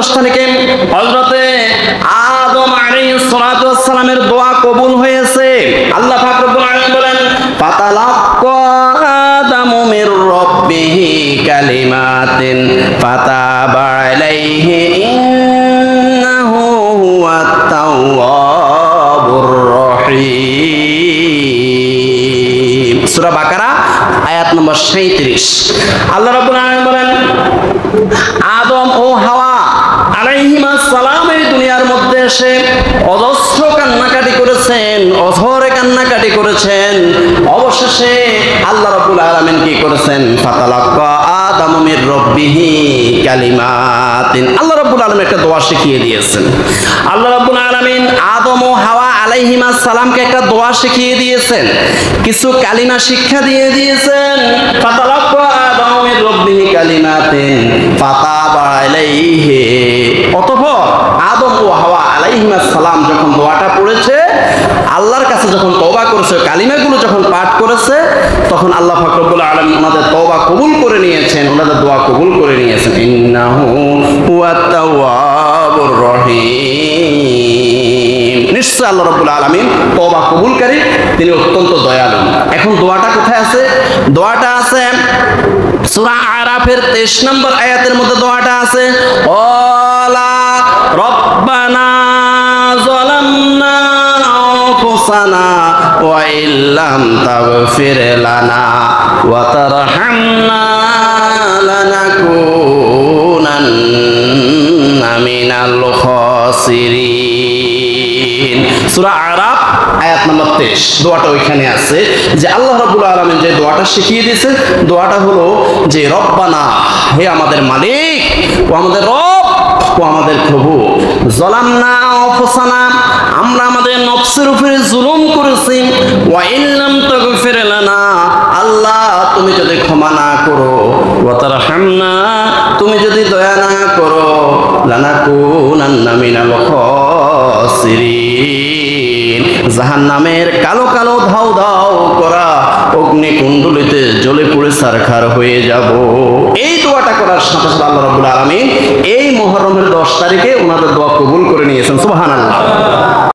10 তারিখে হযরতে আদম আলাইহিস সালাতু ওয়াস সালামের দোয়া কবুল হয়েছে। আল্লাহ পাক রব্বুল আলামিন বলেন ফাতালাক্কা আদামু মির রাব্বিহি কালিমাতিন ফাতাবা আলাইহি ইন্নাহু হুয়াত তাওয়াবুর রহিম। সূরা বাকারা আয়াত নম্বর 37। আল্লাহ রাব্বুল আলামিন বলেন আদম ও হাওয়া আলাইহিমাস সালাম এই দুনিয়ার মধ্যে এসে অজস্র কান্নাকাটি করেছেন, অঝরে কান্নাকাটি করেছেন। অবশেষে আল্লাহ রাব্বুল আলামিন কি করেছেন? ফাতালাক্কা আদামু মির রাব্বিহি কালিমাতিন। আল্লাহ রাব্বুল আলামিন একটা দোয়া শিখিয়ে দিয়েছেন। আল্লাহ রাব্বুল আলামিন আদম ও হাওয়া আলাইহিমাস সালামকে একটা দোয়া শিখিয়ে দিয়েছেন, কিছু কালিমা শিক্ষা দিয়ে দিয়েছেন। ফাতালাক্কা আদামু মির রাব্বিহি কালিমাতিন ফাতাবা আলাইহি। অতঃপর আদম ও হাওয়া আলাইহিমাস সালাম যখন দোয়াটা পড়েছে, আল্লাহর কাছে যখন তওবা করেছে, কালিমাগুলো যখন পাঠ করেছে, তখন আল্লাহ পাক রব্বুল আলামিন ওনাদের তওবা কবুল করে নিয়েছেন, ওনাদের দোয়া কবুল করে নিয়েছেন। ইন্নাহু হুয়াত তাওয়াবুর রহিম। নিশ্চয় আল্লাহ রাব্বুল আলামিন তওবা কবুলকারী, তিনি অত্যন্ত দয়ালু। এখন দোয়াটা কোথায় আছে? দোয়াটা আছে সূরা আরাফের 23 নম্বর আয়াতের মধ্যে দোয়াটা আছে ওয়ালা রব্বানা যালামনা আনফুসানা ওয়া ইল্লাম তাগফির লানা ওয়া তারহামনা লানাকুনান্না মিনাল খাসিরিন। সূরা আরাফ আয়াত নম্বর 23। দোয়াটা ওইখানে আছে যে আল্লাহ রাব্বুল আলামিন যে দোয়াটা শিখিয়ে দিয়েছে, দোয়াটা হলো যে রব্বানা, হে আমাদের মালিক, ও আমাদের রব, ও আমাদের প্রভু, যালামনা আনফুসানা, আমরা আমাদের নফসের উপরে জুলুম করেছি, ওয়া ইল্লাম তাগফির লানা, আল্লাহ তুমি যদি ক্ষমা না করো, ওয়া তারহামনা, তুমি যদি দয়া না করো, লানাকুনান্না মিনাল খাসিরিন, জাহান্নামের কালো কালো ধাও ধাও করা অগ্নিকুণ্ডলিতে জ্বলে পুড়ে ছারখার হয়ে যাব। এই দোয়াটা করার সাথে সাথে আল্লাহ রাব্বুল আলামিন এই মুহররমের 10 তারিখে ওনাদের দোয়া কবুল করে নিয়েছেন। সুবহানাল্লাহ।